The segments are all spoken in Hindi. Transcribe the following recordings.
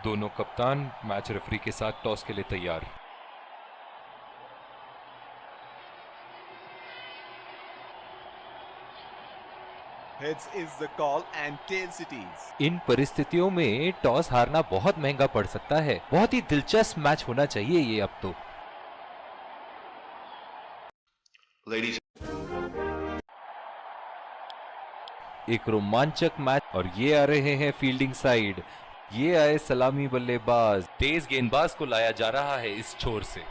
दोनों कप्तान मैच रेफरी के साथ टॉस के लिए तैयार। Heads is the call and tails it is. इन परिस्थितियों में टॉस हारना बहुत महंगा पड़ सकता है। बहुत ही दिलचस्प मैच होना चाहिए ये अब तो। Ladies, एक रोमांचक मैच और ये आ रहे हैं फील्डिंग साइड। ये आए सलामी बल्लेबाज। तेज गेंदबाज को लाया जा रहा है इस छोर से।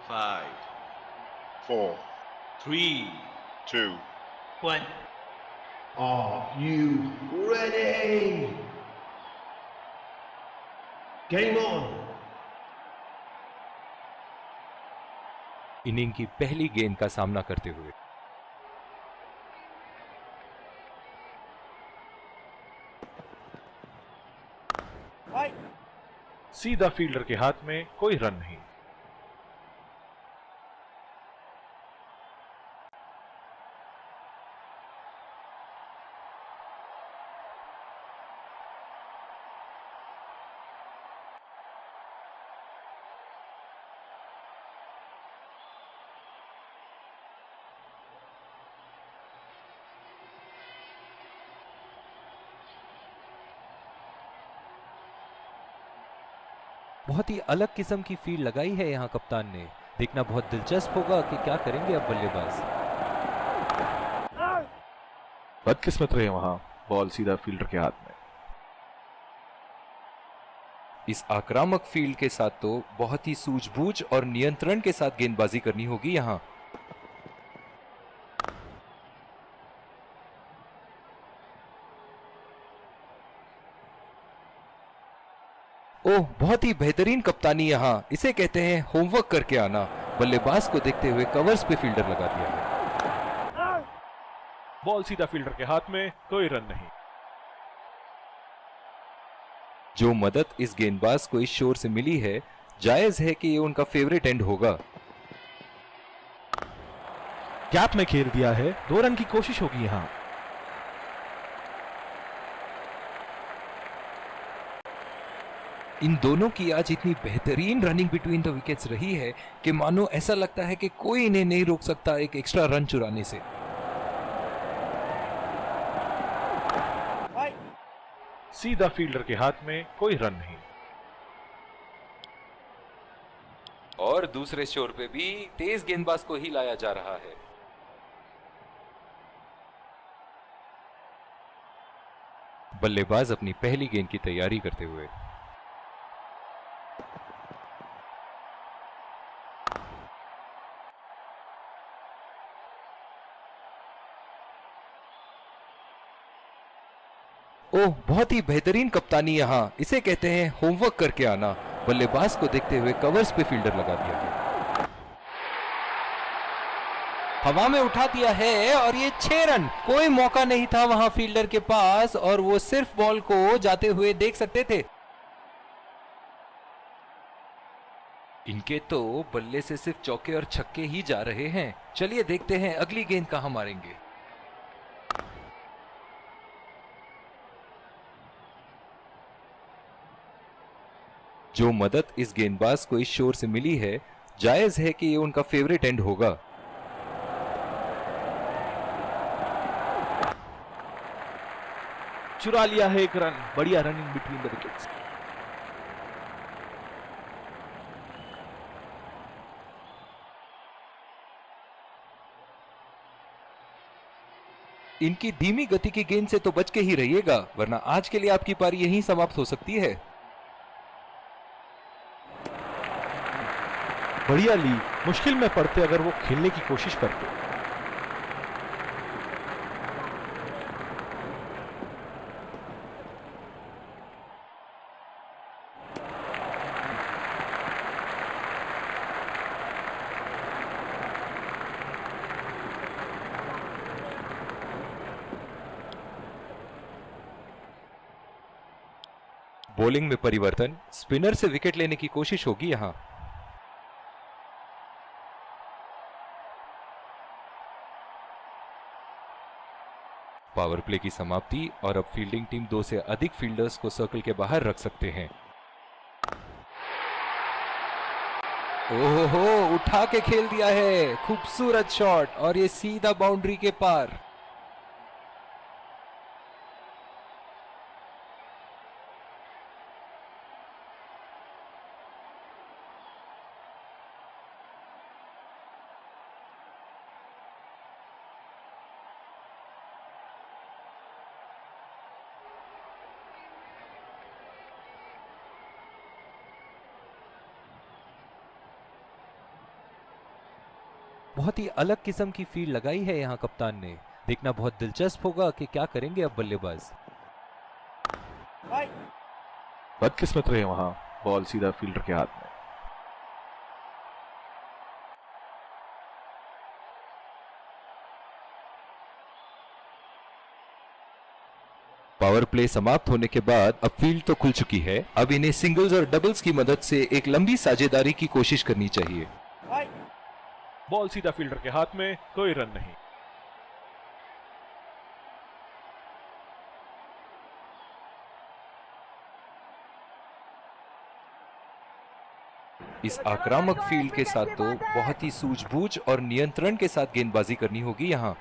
5, 4, 3, 2, 1. Are you ready? Game on. Inning की पहली गेंद का सामना करते हुए सीधा फील्डर के हाथ में, कोई रन नहीं। बहुत ही अलग किस्म की फील्ड लगाई है यहाँ कप्तान ने। देखना बहुत दिलचस्प होगा कि क्या करेंगे अब बल्लेबाज। बदकिस्मत रहे वहां, बॉल सीधा फील्डर के हाथ में। इस आक्रामक फील्ड के साथ तो बहुत ही सूझबूझ और नियंत्रण के साथ गेंदबाजी करनी होगी यहाँ। ओह, बहुत ही बेहतरीन कप्तानी यहाँ। इसे कहते हैं होमवर्क करके आना। बल्लेबाज को देखते हुए कवर्स पे फील्डर लगा दिया है। बॉल सीधा फील्डर के हाथ में, कोई रन नहीं। जो मदद इस गेंदबाज को इस शोर से मिली है, जायज है कि ये उनका फेवरेट एंड होगा। गैप में खेल दिया है, 2 रन की कोशिश होगी यहां। इन दोनों की आज इतनी बेहतरीन रनिंग बिटवीन द विकेट्स रही है कि मानो ऐसा लगता है कि कोई इन्हें नहीं रोक सकता एक एक्स्ट्रा रन चुराने से। सीधा फील्डर के हाथ में, कोई रन नहीं। और दूसरे शोर पे भी तेज गेंदबाज को ही लाया जा रहा है। बल्लेबाज अपनी पहली गेंद की तैयारी करते हुए ओह, बहुत ही बेहतरीन कप्तानी यहाँ। इसे कहते हैं होमवर्क करके आना। बल्लेबाज को देखते हुए कवर्स पे फील्डर लगा दिया है। हवा में उठा दिया है और ये 6 रन। कोई मौका नहीं था वहां फील्डर के पास और वो सिर्फ बॉल को जाते हुए देख सकते थे। इनके तो बल्ले से सिर्फ चौके और छक्के ही जा रहे हैं। चलिए देखते हैं अगली गेंद कहां मारेंगे। जो मदद इस गेंदबाज को इस शोर से मिली है, जायज है कि ये उनका फेवरेट एंड होगा। चुरा लिया है 1 रन। बढ़िया रनिंग बिटवीन द विकेट्स। इनकी धीमी गति की गेंद से तो बच के ही रहिएगा, वरना आज के लिए आपकी पारी यहीं समाप्त हो सकती है। बढ़िया ली, मुश्किल में पड़ते अगर वो खेलने की कोशिश करते। बॉलिंग में परिवर्तन, स्पिनर से विकेट लेने की कोशिश होगी यहां। पावर प्ले की समाप्ति और अब फील्डिंग टीम 2 से अधिक फील्डर्स को सर्कल के बाहर रख सकते हैं। ओहो, उठा के खेल दिया है, खूबसूरत शॉट और ये सीधा बाउंड्री के पार। बहुत ही अलग किस्म की फील्ड लगाई है यहाँ कप्तान ने। देखना बहुत दिलचस्प होगा कि क्या करेंगे अब बल्लेबाज। बदकिस्मत रहे वहां, बॉल सीधा फील्डर के हाथ में। पावर प्ले समाप्त होने के बाद अब फील्ड तो खुल चुकी है। अब इन्हें सिंगल्स और डबल्स की मदद से एक लंबी साझेदारी की कोशिश करनी चाहिए। बॉल सीधा फील्डर के हाथ में, कोई रन नहीं। इस आक्रामक फील्ड के साथ तो बहुत ही सूझबूझ और नियंत्रण के साथ गेंदबाजी करनी होगी यहाँ।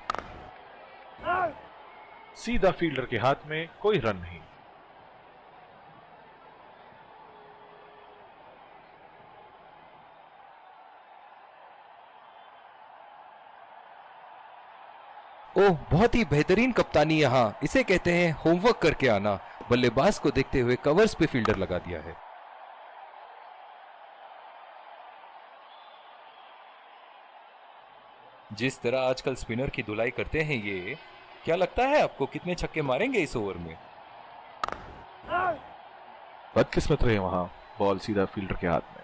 सीधा फील्डर के हाथ में, कोई रन नहीं। ओह, बहुत ही बेहतरीन कप्तानी यहाँ। इसे कहते हैं होमवर्क करके आना। बल्लेबाज को देखते हुए कवर्स पे फील्डर लगा दिया है। जिस तरह आजकल स्पिनर की धुलाई करते हैं ये, क्या लगता है आपको कितने छक्के मारेंगे इस ओवर में? बदकिस्मत रहे वहां, बॉल सीधा फील्डर के हाथ में।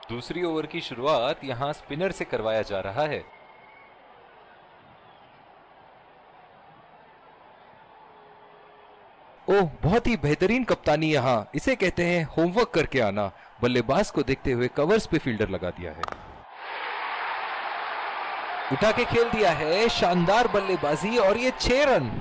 दूसरी ओवर की शुरुआत यहां स्पिनर से करवाया जा रहा है। ओह, बहुत ही बेहतरीन कप्तानी यहाँ। इसे कहते हैं होमवर्क करके आना। बल्लेबाज को देखते हुए कवर्स पे फील्डर लगा दिया है। उठा के खेल दिया है, शानदार बल्लेबाजी और ये 6 रन।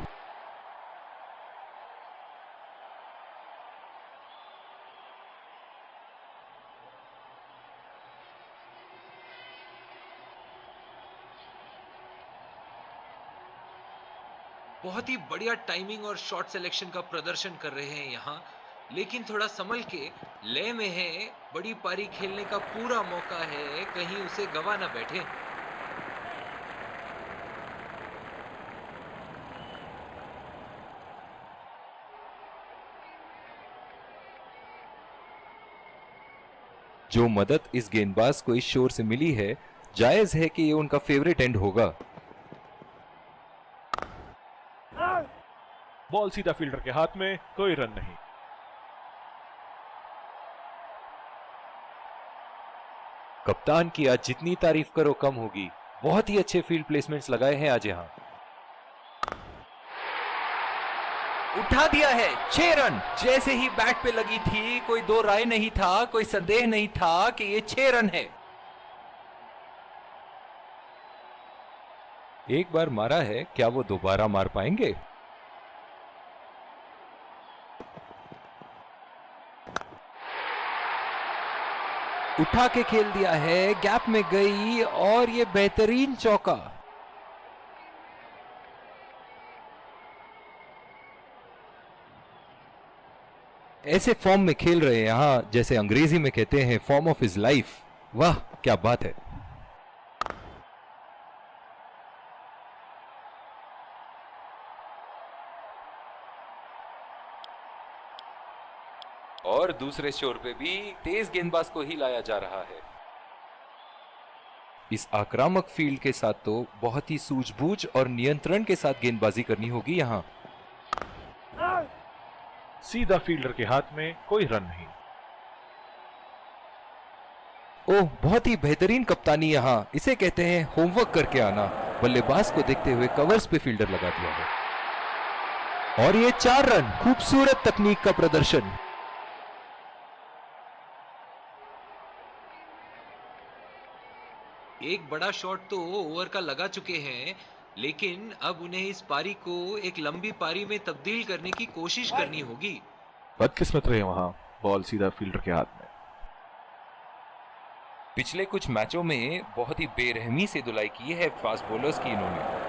बहुत ही बढ़िया टाइमिंग और शॉट सिलेक्शन का प्रदर्शन कर रहे हैं यहाँ, लेकिन थोड़ा संभल के लय में है। बड़ी पारी खेलने का पूरा मौका है, कहीं उसे गवा ना बैठे। जो मदद इस गेंदबाज को इस शोर से मिली है, जायज है कि ये उनका फेवरेट एंड होगा। बॉल सीधा फील्डर के हाथ में, कोई रन नहीं। कप्तान की आज जितनी तारीफ करो कम होगी। बहुत ही अच्छे फील्ड प्लेसमेंट्स लगाए हैं आज यहां। उठा दिया है, 6 रन। जैसे ही बैट पे लगी थी, कोई दो राय नहीं था, कोई संदेह नहीं था कि ये 6 रन है। एक बार मारा है, क्या वो दोबारा मार पाएंगे? उठा के खेल दिया है, गैप में गई और ये बेहतरीन चौका। ऐसे फॉर्म में खेल रहे हैं यहां, जैसे अंग्रेजी में कहते हैं फॉर्म ऑफ हिज लाइफ। वाह, क्या बात है। और दूसरे शोर पे भी तेज गेंदबाज को ही लाया जा रहा है। इस आक्रामक फील्ड के साथ तो बहुत ही सूझबूझ और नियंत्रण के साथ गेंदबाजी करनी होगी यहां। सीधा फील्डर के हाथ में, कोई रन नहीं। ओह, बहुत ही बेहतरीन कप्तानी यहां। इसे कहते हैं होमवर्क करके आना। बल्लेबाज को देखते हुए कवर्स पे फील्डर लगा दिया है। और ये 4 रन, खूबसूरत तकनीक का प्रदर्शन। एक बड़ा शॉट तो ओवर का लगा चुके हैं, लेकिन अब उन्हें इस पारी को एक लंबी पारी में तब्दील करने की कोशिश करनी होगी। बदकिस्मत रहे वहां, बॉल सीधा फील्डर के हाथ में। पिछले कुछ मैचों में बहुत ही बेरहमी से धुलाई की है फास्ट बॉलर्स की इन्होंने।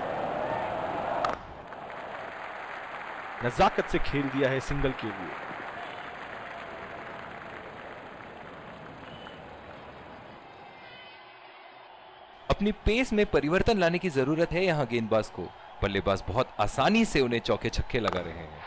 नजाकत से खेल दिया है सिंगल के लिए। अपनी पेस में परिवर्तन लाने की जरूरत है यहां गेंदबाज को। बल्लेबाज बहुत आसानी से उन्हें चौके छक्के लगा रहे हैं।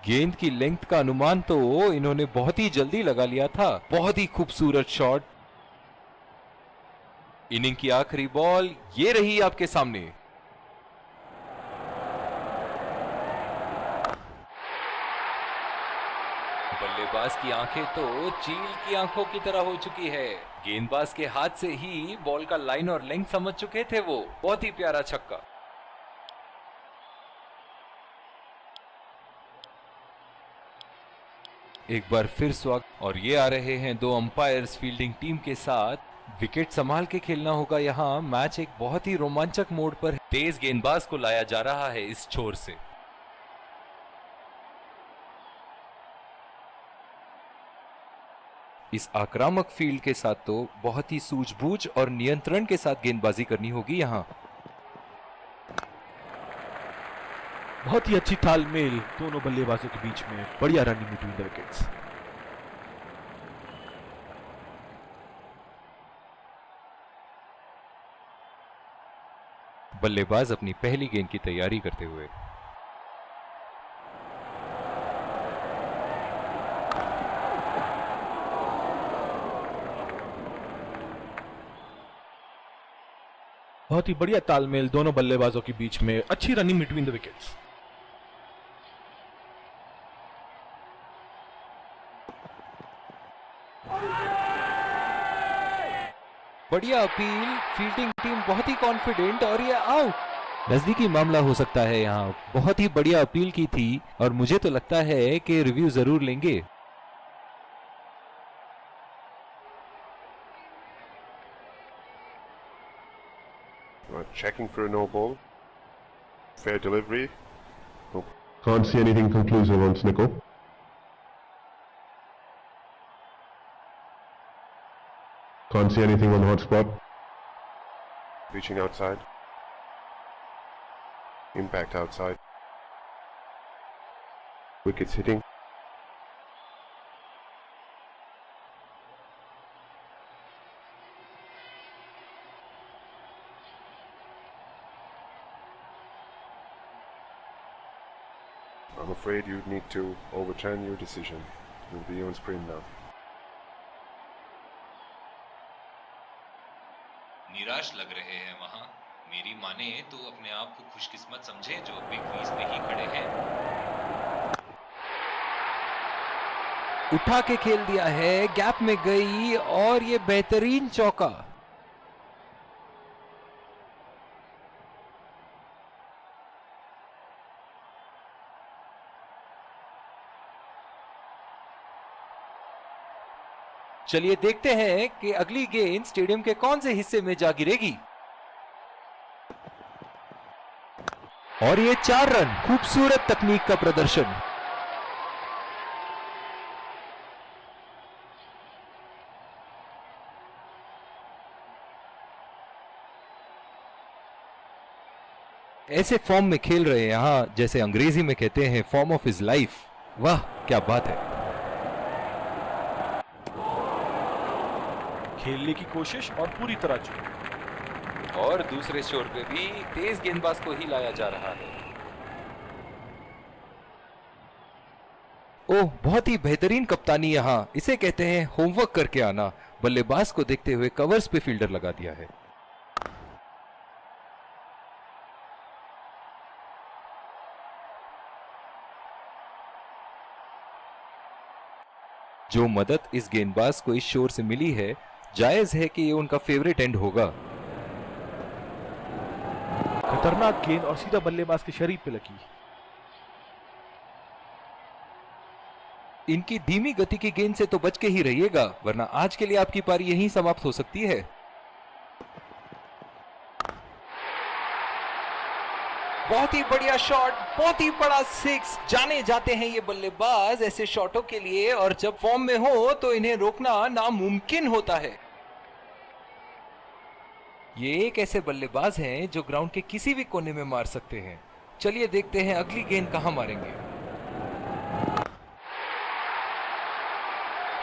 गेंद की लेंथ का अनुमान तो इन्होंने बहुत ही जल्दी लगा लिया था। बहुत ही खूबसूरत शॉट। इनिंग की आखिरी बॉल ये रही आपके सामने। बल्लेबाज की आंखें तो चील की आंखों की तरह हो चुकी है। गेंदबाज के हाथ से ही बॉल का लाइन और लेंथ समझ चुके थे वो। बहुत ही प्यारा छक्का। एक बार फिर स्वागत। और ये आ रहे हैं 2 अंपायर्स फील्डिंग टीम के साथ। विकेट संभाल के खेलना होगा यहां। मैच एक बहुत ही रोमांचक मोड़ पर है। तेज गेंदबाज को लाया जा रहा है इस छोर से। इस आक्रामक फील्ड के साथ तो बहुत ही सूझबूझ और नियंत्रण के साथ गेंदबाजी करनी होगी यहां। बहुत ही अच्छी तालमेल दोनों बल्लेबाजों के बीच में। बढ़िया रनिंग बिटवीन द विकेट्स। बल्लेबाज अपनी पहली गेंद की तैयारी करते हुए। बहुत ही बढ़िया तालमेल दोनों बल्लेबाजों के बीच में। अच्छी रनिंग बिटवीन द विकेट्स। बढ़िया अपील। फील्डिंग टीम बहुत ही कॉन्फिडेंट और ये आउट। नजदीकी मामला हो सकता है यहाँ। बहुत ही बढ़िया अपील की थी और मुझे तो लगता है कि रिव्यू जरूर लेंगे। Checking for a no ball. Fair delivery. No. Can't see anything conclusive on Snickle. Can't see anything on hot spot. Reaching outside. Impact outside. Wickets hitting. I'm afraid you need to overturn your decision. You'll be on screen now. निराश लग रहे हैं वहां। मेरी माने तो अपने आप को खुशकिस्मत समझे जो बिग क्रीज पे ही खड़े हैं। उठा के खेल दिया है। गैप में गई और ये बेहतरीन चौका। चलिए देखते हैं कि अगली गेंद स्टेडियम के कौन से हिस्से में जा गिरेगी। और ये 4 रन, खूबसूरत तकनीक का प्रदर्शन। ऐसे फॉर्म में खेल रहे हैं यहां, जैसे अंग्रेजी में कहते हैं फॉर्म ऑफ हिज लाइफ। वाह क्या बात है। खेलने की कोशिश और पूरी तरह चूक। और दूसरे छोर पे भी तेज गेंदबाज को ही लाया जा रहा है। ओह बहुत ही बेहतरीन कप्तानी यहां। इसे कहते हैं होमवर्क करके आना। बल्लेबाज को देखते हुए कवर्स पे फील्डर लगा दिया है। जो मदद इस गेंदबाज को इस शोर से मिली है, जायज है कि ये उनका फेवरेट एंड होगा। खतरनाक गेंद और सीधा बल्लेबाज के शरीर पे लगी। इनकी धीमी गति की गेंद से तो बच के ही रहिएगा, वरना आज के लिए आपकी पारी यहीं समाप्त हो सकती है। बहुत ही बढ़िया शॉट, बहुत ही बड़ा सिक्स। जाने जाते हैं ये बल्लेबाज ऐसे शॉटों के लिए, और जब फॉर्म में हो तो इन्हें रोकना नामुमकिन होता है। ये एक ऐसे बल्लेबाज हैं जो ग्राउंड के किसी भी कोने में मार सकते हैं। चलिए देखते हैं अगली गेंद कहां मारेंगे।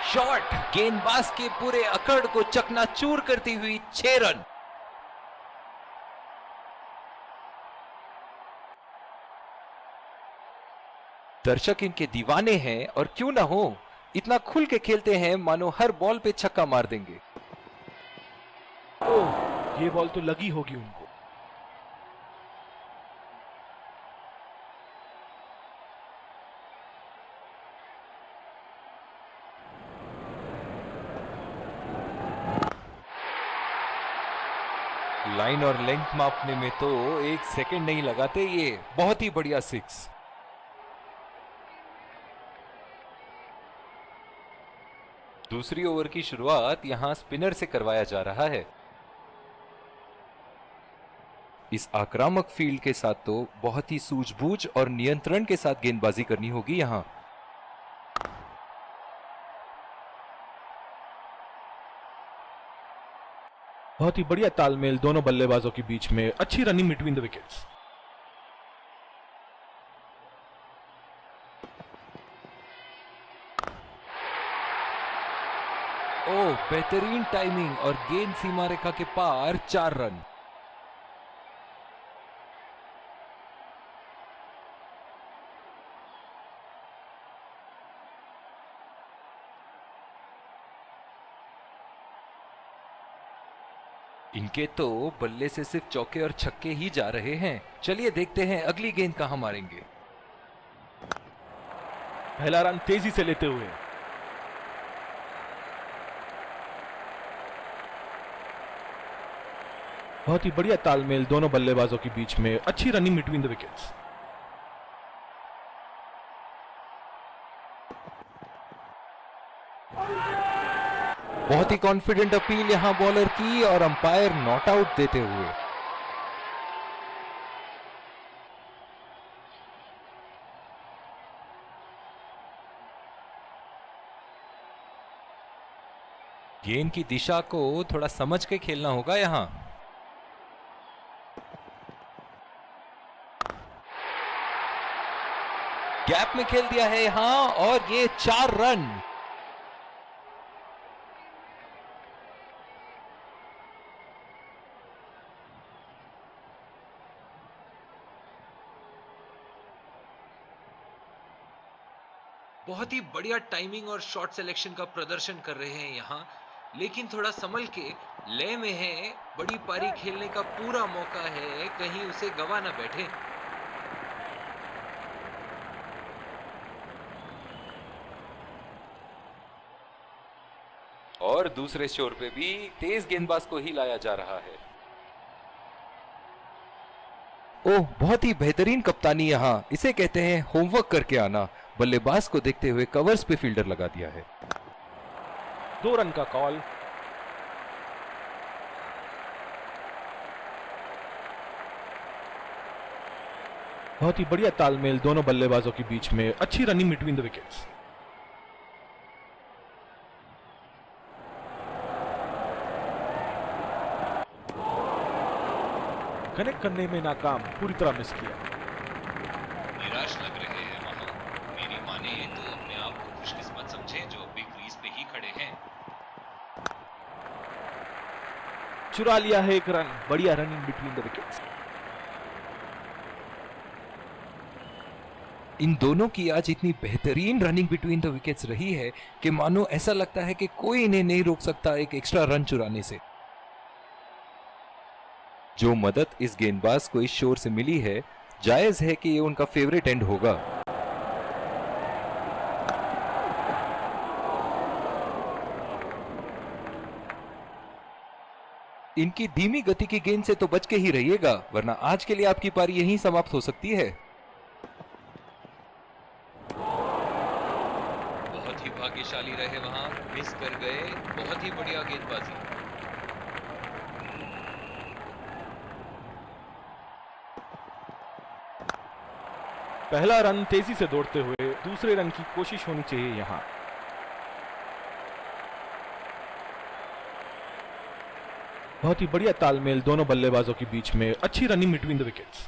शॉट गेंदबाज के पूरे अकड़ को चकनाचूर करती हुई 6 रन। दर्शक इनके दीवाने हैं, और क्यों ना हो, इतना खुल के खेलते हैं मानो हर बॉल पे छक्का मार देंगे। ओह, ये बॉल तो लगी होगी उनको। लाइन और लेंथ मापने में तो 1 सेकंड नहीं लगाते ये। बहुत ही बढ़िया सिक्स। दूसरी ओवर की शुरुआत यहां स्पिनर से करवाया जा रहा है। इस आक्रामक फील्ड के साथ तो बहुत ही सूझबूझ और नियंत्रण के साथ गेंदबाजी करनी होगी यहां। बहुत ही बढ़िया तालमेल दोनों बल्लेबाजों के बीच में। अच्छी रनिंग बिटवीन द विकेट्स। ओह, बेहतरीन टाइमिंग और गेंद सीमा रेखा के पार 4 रन। इनके तो बल्ले से सिर्फ चौके और छक्के ही जा रहे हैं। चलिए देखते हैं अगली गेंद कहां मारेंगे। पहला रन तेजी से लेते हुए। बहुत ही बढ़िया तालमेल दोनों बल्लेबाजों के बीच में। अच्छी रनिंग बिटवीन द विकेट्स। बहुत ही कॉन्फिडेंट अपील यहां बॉलर की, और अंपायर नॉट आउट देते हुए। गेंद की दिशा को थोड़ा समझ के खेलना होगा यहां। गैप में खेल दिया है यहां, और ये 4 रन। बहुत ही बढ़िया टाइमिंग और शॉट सिलेक्शन का प्रदर्शन कर रहे हैं यहाँ, लेकिन थोड़ा संभल के लय में है। बड़ी पारी खेलने का पूरा मौका है, कहीं उसे गवा ना बैठे। और दूसरे शोर पे भी तेज गेंदबाज को ही लाया जा रहा है। ओह, बहुत ही बेहतरीन कप्तानी यहां। इसे कहते हैं होमवर्क करके आना। बल्लेबाज को देखते हुए कवर्स पे फील्डर लगा दिया है। 2 रन का कॉल। बहुत ही बढ़िया तालमेल दोनों बल्लेबाजों के बीच में। अच्छी running between the wickets. Connect करने में नाकाम, पूरी तरह मिस किया। निराश लग रहे हैं वहां। मेरी माने तो अपने आप को खुशकिस्मत समझें जो अभी क्रीज पे ही खड़े हैं। चुरा लिया है 1 रन। बढ़िया रनिंग बिटवीन द विकेट्स। इन दोनों की आज इतनी बेहतरीन रनिंग बिटवीन द विकेट्स रही है कि मानो ऐसा लगता है कि कोई इन्हें नहीं रोक सकता एक एक्स्ट्रा रन चुराने से। जो मदद इस गेंदबाज को इस शोर से मिली है, जायज है कि ये उनका फेवरेट एंड होगा। इनकी धीमी गति की गेंद से तो बच के ही रहिएगा, वरना आज के लिए आपकी पारी यहीं समाप्त हो सकती है। बहुत ही भाग्यशाली रहे वहां, मिस कर गए। बहुत ही बढ़िया गेंदबाजी। पहला रन तेजी से दौड़ते हुए दूसरे रन की कोशिश होनी चाहिए यहां। बहुत ही बढ़िया तालमेल दोनों बल्लेबाजों के बीच में, अच्छी रनिंग बिटवीन द विकेट्स।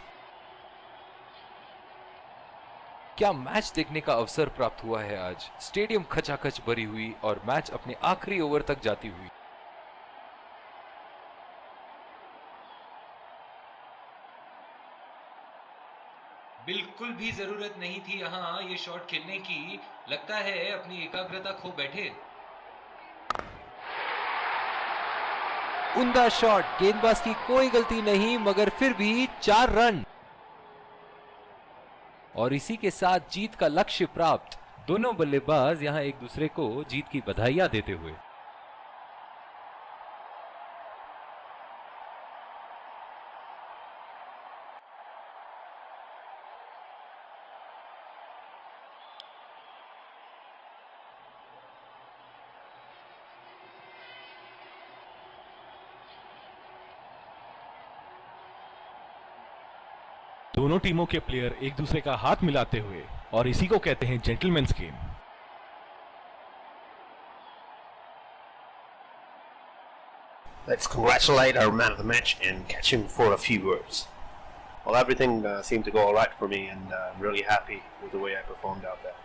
क्या मैच देखने का अवसर प्राप्त हुआ है आज। स्टेडियम खचाखच भरी हुई और मैच अपने आखिरी ओवर तक जाती हुई। बिल्कुल भी जरूरत नहीं थी यहाँ ये शॉट खेलने की। लगता है अपनी एकाग्रता खो बैठे। उम्दा शॉट, गेंदबाज की कोई गलती नहीं, मगर फिर भी 4 रन और इसी के साथ जीत का लक्ष्य प्राप्त। दोनों बल्लेबाज यहां एक दूसरे को जीत की बधाइयां देते हुए। दोनों टीमों के प्लेयर एक दूसरे का हाथ मिलाते हुए, और इसी को कहते हैं gentleman's game. Let's congratulate our man of the match and catch him for a few words. Well, everything seemed to go all right for me, and I'm really happy with the way I performed out there.